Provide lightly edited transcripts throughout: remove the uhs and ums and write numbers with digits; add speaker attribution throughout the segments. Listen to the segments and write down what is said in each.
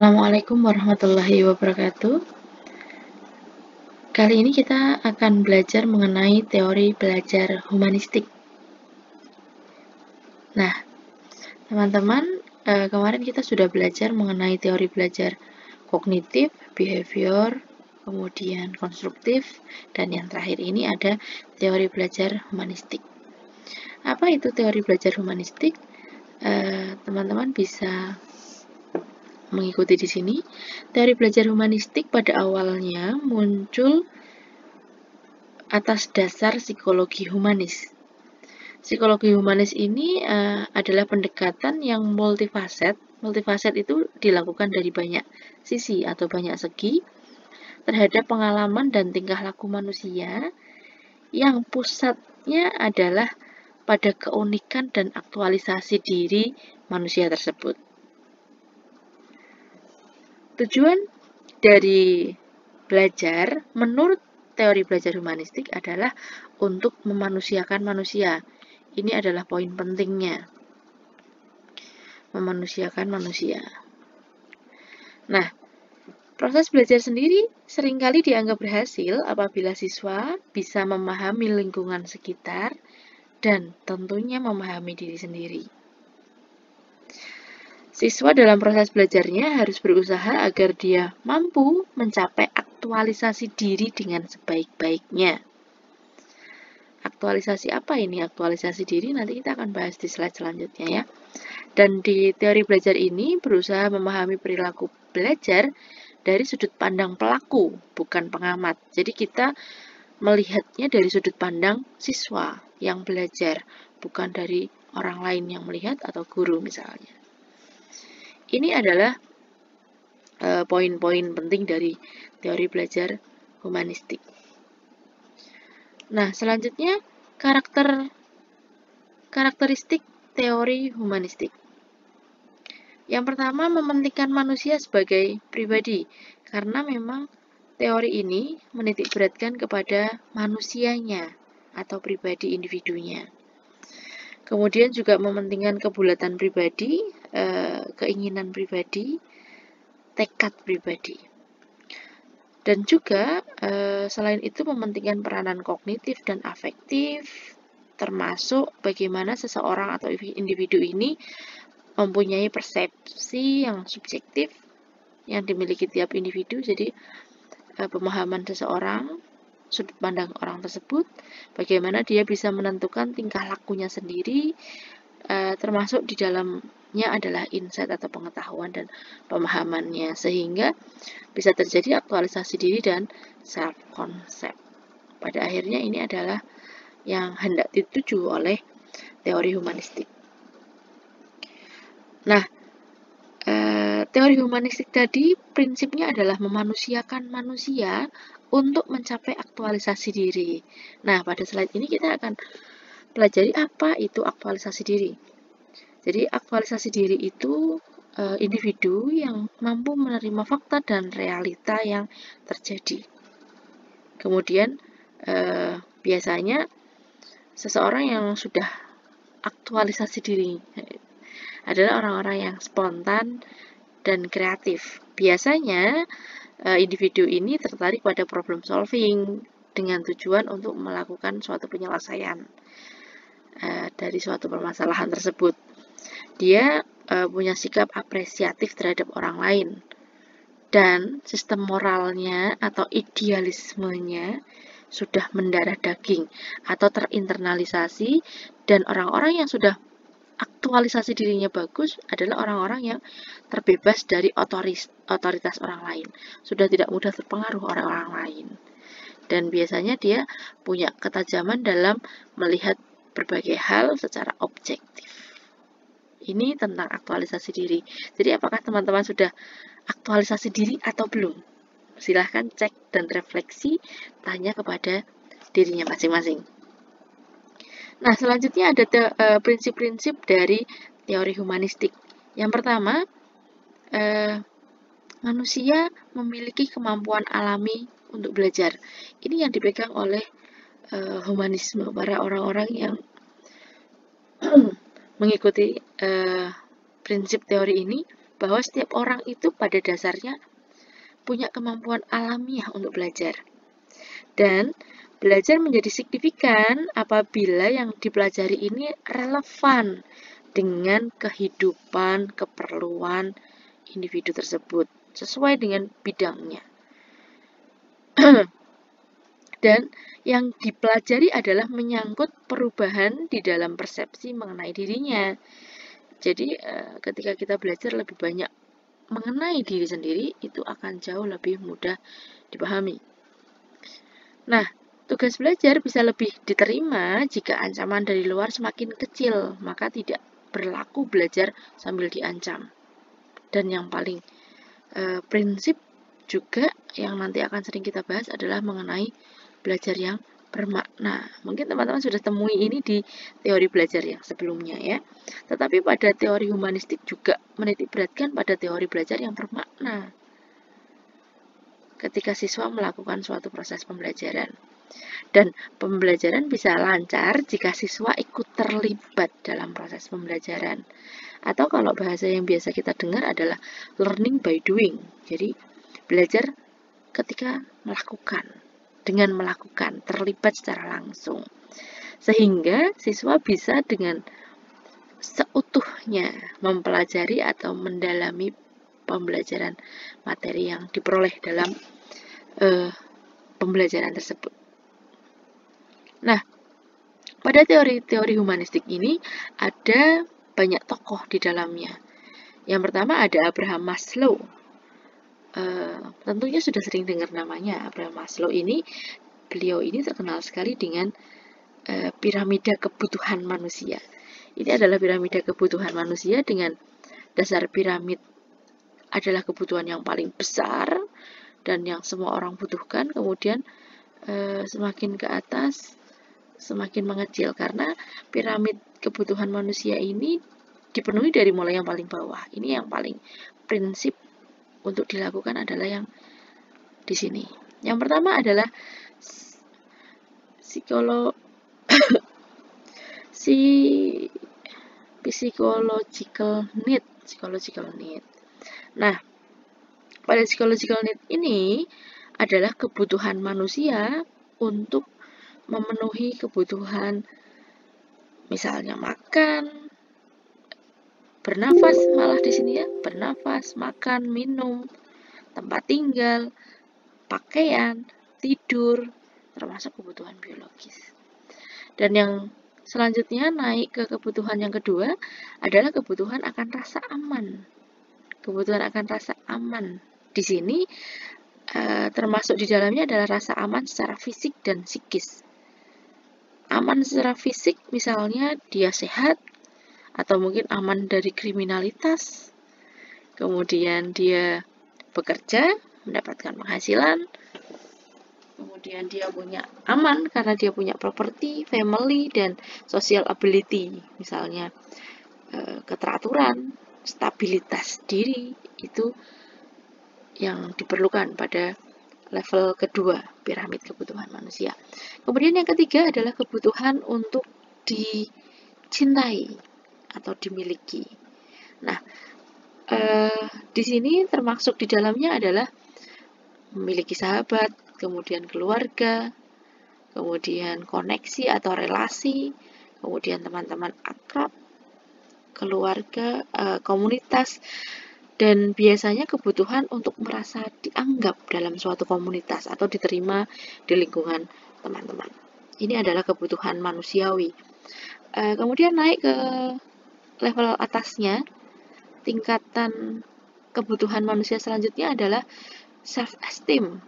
Speaker 1: Assalamualaikum warahmatullahi wabarakatuh. Kali ini kita akan belajar mengenai teori belajar humanistik. Nah, teman-teman, kemarin kita sudah belajar mengenai teori belajar kognitif, behavior, kemudian konstruktif, dan yang terakhir ini ada teori belajar humanistik. Apa itu teori belajar humanistik? Teman-teman bisa mengikuti di sini. Teori belajar humanistik pada awalnya muncul atas dasar psikologi humanis. Psikologi humanis ini adalah pendekatan yang multifaset. Multifaset itu dilakukan dari banyak sisi atau banyak segi terhadap pengalaman dan tingkah laku manusia yang pusatnya adalah pada keunikan dan aktualisasi diri manusia tersebut. Tujuan dari belajar menurut teori belajar humanistik adalah untuk memanusiakan manusia. Ini adalah poin pentingnya. Memanusiakan manusia. Nah, proses belajar sendiri seringkali dianggap berhasil apabila siswa bisa memahami lingkungan sekitar dan tentunya memahami diri sendiri. Siswa dalam proses belajarnya harus berusaha agar dia mampu mencapai aktualisasi diri dengan sebaik-baiknya. Aktualisasi apa ini? Aktualisasi diri nanti kita akan bahas di slide selanjutnya ya. Dan di teori belajar ini berusaha memahami perilaku belajar dari sudut pandang pelaku, bukan pengamat. Jadi kita melihatnya dari sudut pandang siswa yang belajar, bukan dari orang lain yang melihat atau guru misalnya. Ini adalah poin-poin penting dari teori belajar humanistik. Nah, selanjutnya karakteristik teori humanistik. Yang pertama, mementingkan manusia sebagai pribadi, karena memang teori ini menitik beratkan kepada manusianya atau pribadi individunya. Kemudian juga mementingkan kebulatan pribadi, keinginan pribadi, tekad pribadi. Dan juga selain itu mementingkan peranan kognitif dan afektif, termasuk bagaimana seseorang atau individu ini mempunyai persepsi yang subjektif yang dimiliki tiap individu. Jadi pemahaman seseorang, sudut pandang orang tersebut, bagaimana dia bisa menentukan tingkah lakunya sendiri, termasuk di dalamnya adalah insight atau pengetahuan dan pemahamannya, sehingga bisa terjadi aktualisasi diri dan self-concept. Pada akhirnya ini adalah yang hendak dituju oleh teori humanistik. Nah, teori humanistik tadi prinsipnya adalah memanusiakan manusia untuk mencapai aktualisasi diri. Nah, pada slide ini kita akan pelajari apa itu aktualisasi diri. Jadi, aktualisasi diri itu individu yang mampu menerima fakta dan realita yang terjadi. Kemudian, biasanya seseorang yang sudah aktualisasi diri adalah orang-orang yang spontan dan kreatif. Biasanya individu ini tertarik pada problem solving dengan tujuan untuk melakukan suatu penyelesaian dari suatu permasalahan tersebut. Dia punya sikap apresiatif terhadap orang lain dan sistem moralnya atau idealismenya sudah mendarah daging atau terinternalisasi, dan orang-orang yang sudah aktualisasi dirinya bagus adalah orang-orang yang terbebas dari otoritas orang lain, sudah tidak mudah terpengaruh oleh orang lain, dan biasanya dia punya ketajaman dalam melihat berbagai hal secara objektif. Ini tentang aktualisasi diri. Jadi apakah teman-teman sudah aktualisasi diri atau belum? Silahkan cek dan refleksi, tanya kepada dirinya masing-masing. Nah, selanjutnya ada prinsip-prinsip dari teori humanistik. Yang pertama, manusia memiliki kemampuan alami untuk belajar. Ini yang dipegang oleh humanisme, para orang-orang yang mengikuti prinsip teori ini. bahwa setiap orang itu pada dasarnya punya kemampuan alamiah untuk belajar. Dan belajar menjadi signifikan apabila yang dipelajari ini relevan dengan kehidupan, keperluan individu tersebut, sesuai dengan bidangnya. Dan yang dipelajari adalah menyangkut perubahan di dalam persepsi mengenai dirinya. Jadi ketika kita belajar lebih banyak mengenai diri sendiri, itu akan jauh lebih mudah dipahami. Nah, tugas belajar bisa lebih diterima jika ancaman dari luar semakin kecil, maka tidak berlaku belajar sambil diancam. Dan yang paling prinsip juga yang nanti akan sering kita bahas adalah mengenai belajar yang bermakna. Mungkin teman-teman sudah temui ini di teori belajar yang sebelumnya ya. Tetapi pada teori humanistik juga menitikberatkan pada teori belajar yang bermakna ketika siswa melakukan suatu proses pembelajaran. Dan pembelajaran bisa lancar jika siswa ikut terlibat dalam proses pembelajaran. Atau kalau bahasa yang biasa kita dengar adalah learning by doing. Jadi belajar ketika melakukan, dengan melakukan, terlibat secara langsung. Sehingga siswa bisa dengan seutuhnya mempelajari atau mendalami pembelajaran materi yang diperoleh dalam pembelajaran tersebut. Nah, pada teori-teori humanistik ini ada banyak tokoh di dalamnya. Yang pertama ada Abraham Maslow. Tentunya sudah sering dengar namanya. Abraham Maslow ini, beliau ini terkenal sekali dengan piramida kebutuhan manusia. Ini adalah piramida kebutuhan manusia dengan dasar piramid adalah kebutuhan yang paling besar dan yang semua orang butuhkan, kemudian semakin ke atas semakin mengecil, karena piramid kebutuhan manusia ini dipenuhi dari mulai yang paling bawah. Ini yang paling prinsip untuk dilakukan adalah yang di sini. Yang pertama adalah psychological need. Nah, pada psychological need ini adalah kebutuhan manusia untuk memenuhi kebutuhan misalnya makan, bernafas, malah di sini ya, bernafas, makan, minum, tempat tinggal, pakaian, tidur, termasuk kebutuhan biologis. Dan yang selanjutnya naik ke kebutuhan yang kedua adalah kebutuhan akan rasa aman. Kebutuhan akan rasa aman. Di sini termasuk di dalamnya adalah rasa aman secara fisik dan psikis. Aman secara fisik misalnya dia sehat, atau mungkin aman dari kriminalitas, kemudian dia bekerja, mendapatkan penghasilan, kemudian dia punya aman karena dia punya properti, family, dan social ability, misalnya keteraturan, stabilitas diri, itu yang diperlukan pada level kedua piramid kebutuhan manusia. Kemudian yang ketiga adalah kebutuhan untuk dicintai atau dimiliki. Nah, di sini termasuk di dalamnya adalah memiliki sahabat, kemudian keluarga, kemudian koneksi atau relasi, kemudian teman-teman akrab, keluarga, komunitas, dan biasanya kebutuhan untuk merasa dianggap dalam suatu komunitas atau diterima di lingkungan teman-teman. Ini adalah kebutuhan manusiawi. Kemudian naik ke level atasnya, tingkatan kebutuhan manusia selanjutnya adalah self-esteem.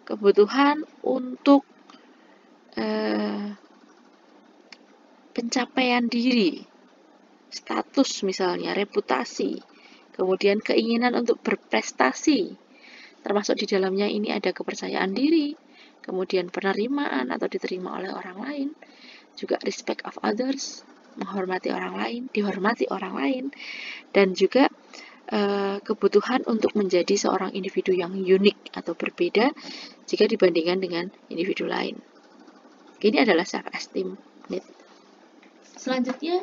Speaker 1: Kebutuhan untuk pencapaian diri, status misalnya, reputasi, kemudian keinginan untuk berprestasi, termasuk di dalamnya ini ada kepercayaan diri, kemudian penerimaan atau diterima oleh orang lain, juga respect of others, menghormati orang lain, dihormati orang lain, dan juga kebutuhan untuk menjadi seorang individu yang unik atau berbeda jika dibandingkan dengan individu lain. Ini adalah self-esteem need. Selanjutnya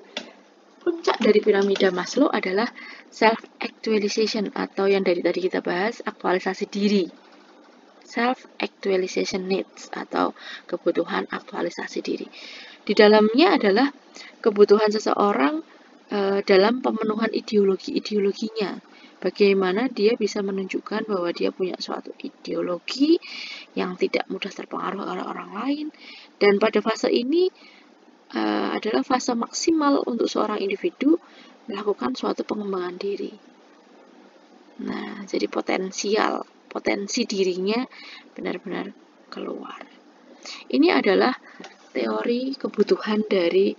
Speaker 1: puncak dari piramida Maslow adalah self-actualization, atau yang dari tadi kita bahas, aktualisasi diri. Self-actualization needs, atau kebutuhan aktualisasi diri. Di dalamnya adalah kebutuhan seseorang dalam pemenuhan ideologinya. Bagaimana dia bisa menunjukkan bahwa dia punya suatu ideologi yang tidak mudah terpengaruh oleh orang lain. Dan pada fase ini adalah fase maksimal untuk seorang individu melakukan suatu pengembangan diri. Nah, jadi potensi dirinya benar-benar keluar. Ini adalah teori kebutuhan dari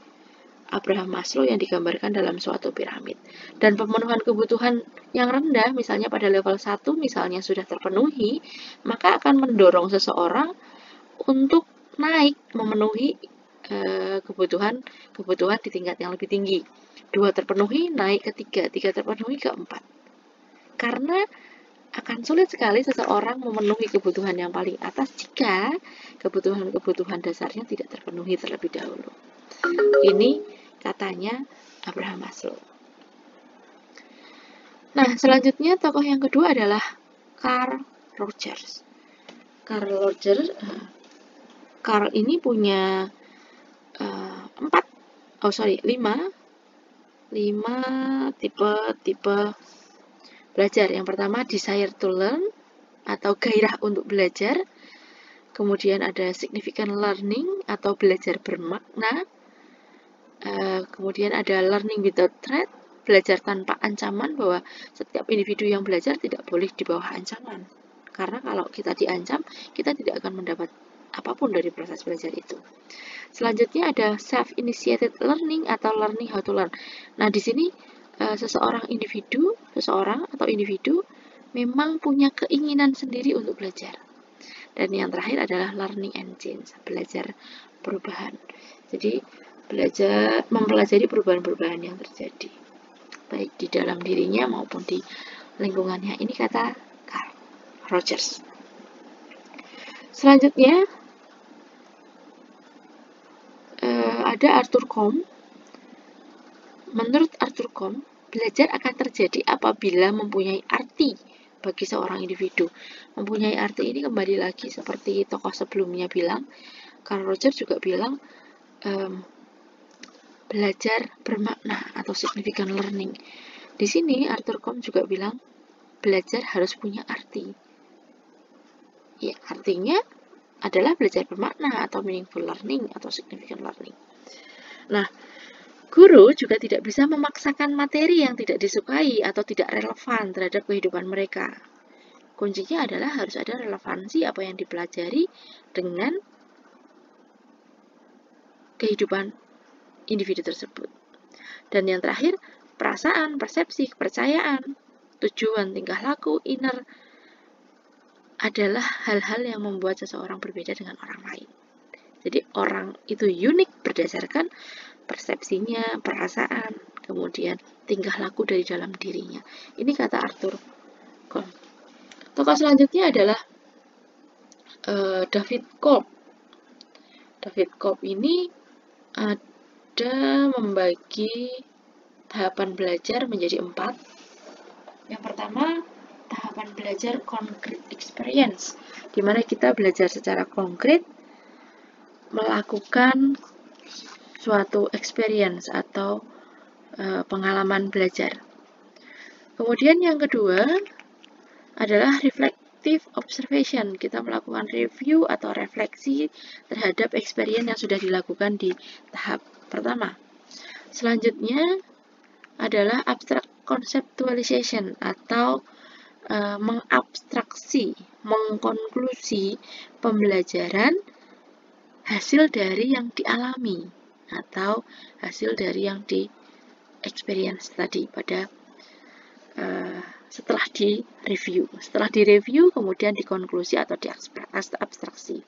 Speaker 1: Abraham Maslow yang digambarkan dalam suatu piramid. Dan pemenuhan kebutuhan yang rendah, misalnya pada level 1 misalnya sudah terpenuhi, maka akan mendorong seseorang untuk naik memenuhi kebutuhan di tingkat yang lebih tinggi. 2 terpenuhi, naik ke 3, 3 terpenuhi ke 4. Karena akan sulit sekali seseorang memenuhi kebutuhan yang paling atas jika kebutuhan dasarnya tidak terpenuhi terlebih dahulu. Ini katanya Abraham Maslow. Nah, selanjutnya tokoh yang kedua adalah Carl Rogers. Carl ini punya 5 tipe belajar. Yang pertama, desire to learn, atau gairah untuk belajar. Kemudian ada significant learning, atau belajar bermakna. Kemudian ada learning without threat, belajar tanpa ancaman, bahwa setiap individu yang belajar tidak boleh di bawah ancaman. Karena kalau kita diancam, kita tidak akan mendapat apapun dari proses belajar itu. Selanjutnya ada self-initiated learning, atau learning how to learn. Nah, di sini seseorang atau individu memang punya keinginan sendiri untuk belajar. Dan yang terakhir adalah learning and change, belajar perubahan. Jadi mempelajari perubahan-perubahan yang terjadi, baik di dalam dirinya maupun di lingkungannya. Ini kata Carl Rogers. Selanjutnya ada Arthur Combe. Menurut Arthur Combe, belajar akan terjadi apabila mempunyai arti bagi seorang individu. Mempunyai arti ini kembali lagi seperti tokoh sebelumnya bilang, Carl Rogers juga bilang belajar bermakna atau significant learning. Di sini Arthur Combe juga bilang belajar harus punya arti. Ya, artinya adalah belajar bermakna atau meaningful learning atau significant learning. Nah, guru juga tidak bisa memaksakan materi yang tidak disukai atau tidak relevan terhadap kehidupan mereka. Kuncinya adalah harus ada relevansi apa yang dipelajari dengan kehidupan individu tersebut. Dan yang terakhir, perasaan, persepsi, kepercayaan, tujuan, tingkah laku, inner adalah hal-hal yang membuat seseorang berbeda dengan orang lain. Jadi orang itu unik berdasarkan persepsinya, perasaan, kemudian tingkah laku dari dalam dirinya. Ini kata Arthur Combe. Tokoh selanjutnya adalah David Kolb. David Kolb ini ada membagi tahapan belajar menjadi 4. Yang pertama, tahapan belajar concrete experience, di mana kita belajar secara konkret melakukan suatu experience atau pengalaman belajar. Kemudian yang kedua adalah reflective observation. Kita melakukan review atau refleksi terhadap experience yang sudah dilakukan di tahap pertama. Selanjutnya adalah abstract conceptualization atau mengabstraksi, mengkonklusi pembelajaran hasil dari yang dialami atau hasil dari yang di experience tadi pada setelah direview kemudian dikonklusi atau diabstraksi.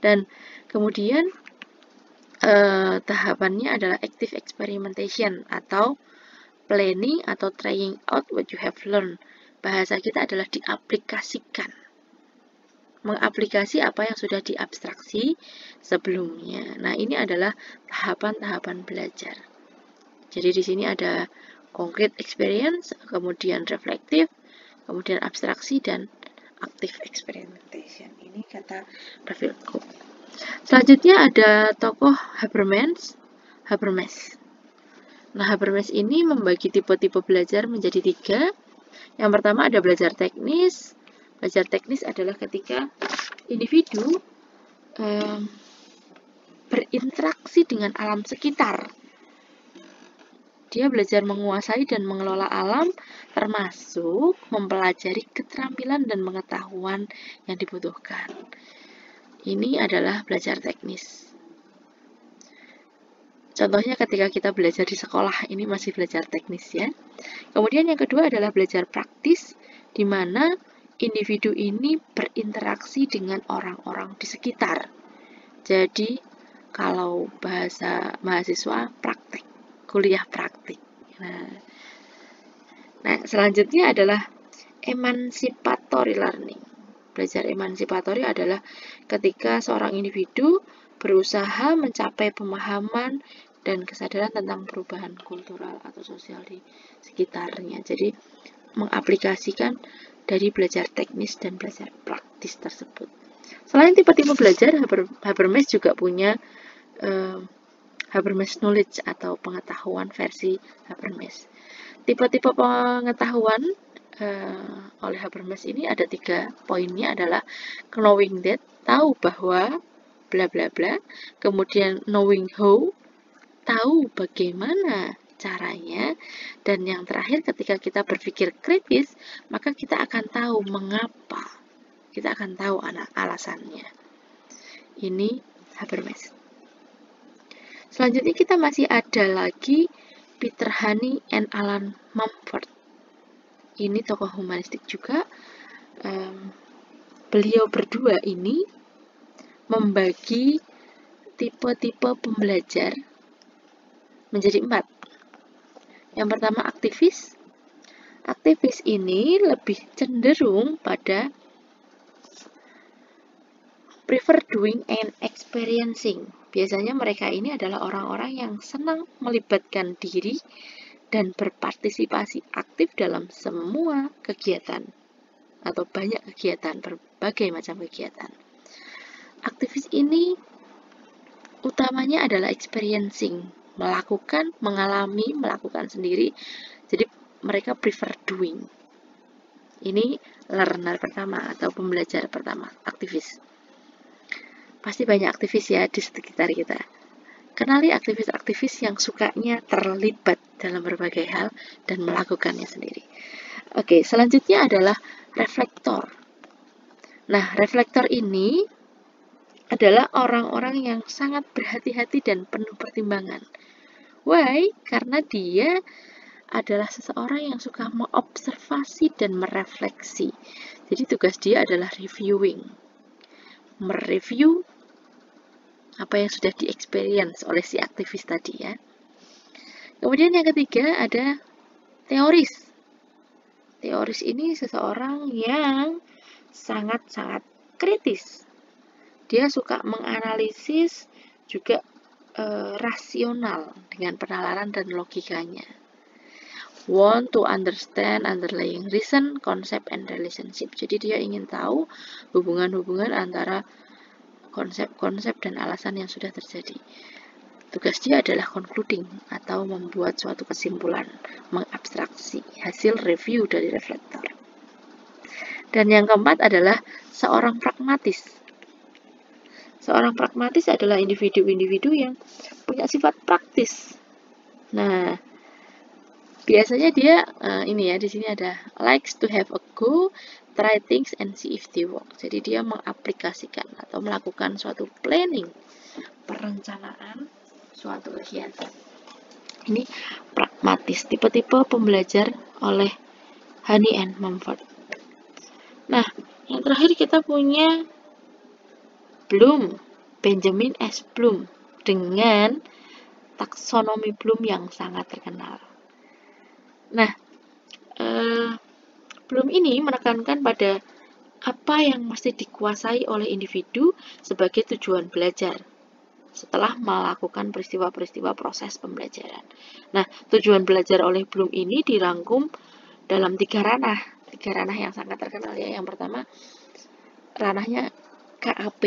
Speaker 1: Dan kemudian tahapannya adalah active experimentation atau planning atau trying out what you have learned. Bahasa kita adalah diaplikasikan, mengaplikasi apa yang sudah diabstraksi sebelumnya. Nah, ini adalah tahapan-tahapan belajar. Jadi di sini ada concrete experience, kemudian reflective, kemudian abstraksi, dan active experimentation. Ini kata David Cook. Selanjutnya ada tokoh Habermas. Nah, Habermas ini membagi tipe-tipe belajar menjadi 3. Yang pertama ada belajar teknis. Belajar teknis adalah ketika individu berinteraksi dengan alam sekitar. Dia belajar menguasai dan mengelola alam, termasuk mempelajari keterampilan dan pengetahuan yang dibutuhkan. Ini adalah belajar teknis. Contohnya ketika kita belajar di sekolah, ini masih belajar teknis ya. Kemudian yang kedua adalah belajar praktis, di mana individu ini berinteraksi dengan orang-orang di sekitar. Jadi, kalau bahasa mahasiswa, praktik. Kuliah praktik. Nah, selanjutnya adalah emancipatory learning. Belajar emancipatory adalah ketika seorang individu berusaha mencapai pemahaman dan kesadaran tentang perubahan kultural atau sosial di sekitarnya. Jadi, mengaplikasikan dari belajar teknis dan belajar praktis tersebut. Selain tipe-tipe belajar, Habermas juga punya Habermas Knowledge atau pengetahuan versi Habermas. Tipe-tipe pengetahuan oleh Habermas ini ada 3 poinnya adalah knowing that, tahu bahwa, bla bla bla. Kemudian knowing how, tahu bagaimana caranya. Dan yang terakhir, ketika kita berpikir kritis, maka kita akan tahu mengapa. Kita akan tahu alasannya. Ini Habermas. Selanjutnya kita masih ada lagi Peter Honey and Alan Mumford. Ini tokoh humanistik juga. Beliau berdua ini membagi tipe-tipe pembelajar menjadi 4. Yang pertama aktivis. Aktivis ini lebih cenderung pada prefer doing and experiencing. Biasanya mereka ini adalah orang-orang yang senang melibatkan diri dan berpartisipasi aktif dalam semua kegiatan atau banyak kegiatan, berbagai macam kegiatan. Aktivis ini utamanya adalah experiencing, melakukan, mengalami, melakukan sendiri. Jadi mereka prefer doing. Ini learner pertama atau pembelajar pertama, aktivis. Pasti banyak aktivis ya di sekitar kita. Kenali aktivis-aktivis yang sukanya terlibat dalam berbagai hal dan melakukannya sendiri. Oke, selanjutnya adalah reflektor. Nah, reflektor ini adalah orang-orang yang sangat berhati-hati dan penuh pertimbangan. Why? Karena dia adalah seseorang yang suka mengobservasi dan merefleksi. Jadi tugas dia adalah reviewing. Mereview apa yang sudah di-experience oleh si aktivis tadi ya. Kemudian yang ketiga ada teoris. Teoris ini seseorang yang sangat-sangat kritis. Dia suka menganalisis juga rasional dengan penalaran dan logikanya. Want to understand underlying reason, concept, and relationship. Jadi dia ingin tahu hubungan-hubungan antara konsep-konsep dan alasan yang sudah terjadi. Tugas dia adalah concluding atau membuat suatu kesimpulan, mengabstraksi hasil review dari reflektor. Dan yang keempat adalah seorang pragmatis. Seorang pragmatis adalah individu-individu yang punya sifat praktis. Nah, biasanya dia ini ya, di sini ada likes to have a go, try things and see if they work. Jadi dia mengaplikasikan atau melakukan suatu planning, perencanaan suatu kegiatan. Ini pragmatis, tipe-tipe pembelajar oleh Honey and Mumford. Nah, yang terakhir kita punya Bloom, Benjamin S. Bloom, dengan taksonomi Bloom yang sangat terkenal. Nah, Bloom ini menekankan pada apa yang mesti dikuasai oleh individu sebagai tujuan belajar. setelah melakukan peristiwa-peristiwa proses pembelajaran. Nah, tujuan belajar oleh Bloom ini dirangkum dalam tiga ranah yang sangat terkenal ya. Yang pertama, ranahnya KAP,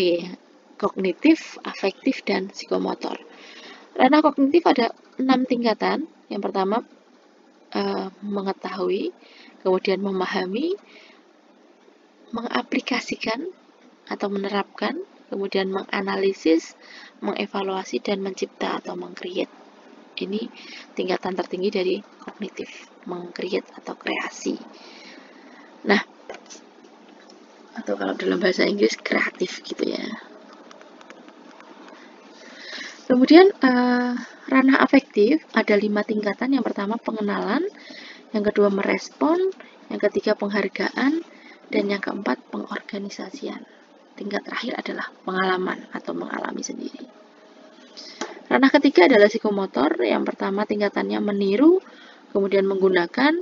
Speaker 1: kognitif, afektif, dan psikomotor. Ranah kognitif ada 6 tingkatan. Yang pertama, mengetahui, kemudian memahami, mengaplikasikan atau menerapkan, kemudian menganalisis, mengevaluasi, dan mencipta atau meng-create. Ini tingkatan tertinggi dari kognitif, meng-create atau kreasi. Nah, atau kalau dalam bahasa Inggris kreatif gitu ya. Kemudian ranah afektif ada 5 tingkatan. Yang pertama pengenalan, yang kedua merespon, yang ketiga penghargaan, dan yang keempat pengorganisasian. Tingkat terakhir adalah pengalaman atau mengalami sendiri. Ranah ketiga adalah psikomotor. Yang pertama tingkatannya meniru, kemudian menggunakan,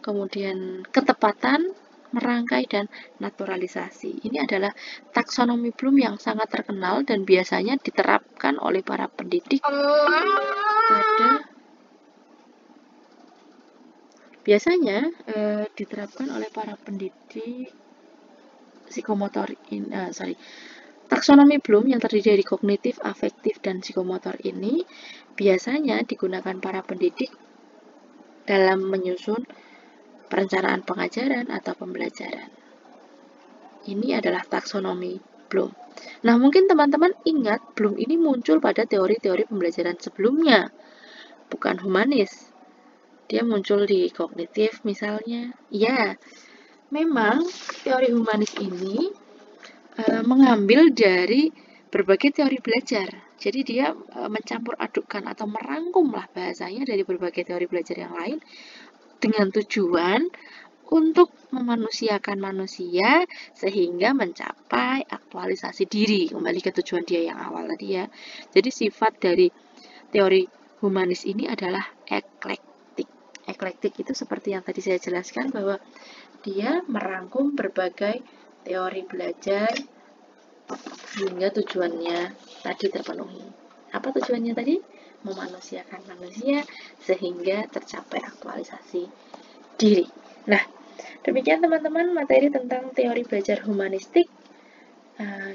Speaker 1: kemudian ketepatan, merangkai, dan naturalisasi. Ini adalah taksonomi Bloom yang sangat terkenal dan biasanya diterapkan oleh para pendidik psikomotor taksonomi Bloom yang terdiri dari kognitif, afektif, dan psikomotor ini biasanya digunakan para pendidik dalam menyusun perencanaan pengajaran atau pembelajaran. Ini adalah taksonomi Bloom. Nah, mungkin teman-teman ingat Bloom ini muncul pada teori-teori pembelajaran sebelumnya, bukan humanis. Dia muncul di kognitif misalnya. Ya, memang teori humanis ini mengambil dari berbagai teori belajar. Jadi dia mencampur adukkan atau merangkumlah bahasanya dari berbagai teori belajar yang lain dengan tujuan untuk memanusiakan manusia sehingga mencapai aktualisasi diri, kembali ke tujuan dia yang awal tadi ya. Jadi sifat dari teori humanis ini adalah eklektik. Eklektik itu seperti yang tadi saya jelaskan bahwa dia merangkum berbagai teori belajar hingga tujuannya tadi terpenuhi. Apa tujuannya tadi? Memanusiakan manusia sehingga tercapai aktualisasi diri. Nah, demikian teman-teman materi tentang teori belajar humanistik.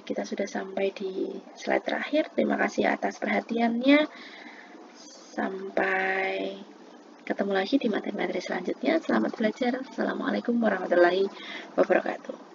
Speaker 1: Kita sudah sampai di slide terakhir. Terima kasih atas perhatiannya. Sampai ketemu lagi di materi-materi selanjutnya. Selamat belajar. Assalamualaikum warahmatullahi wabarakatuh.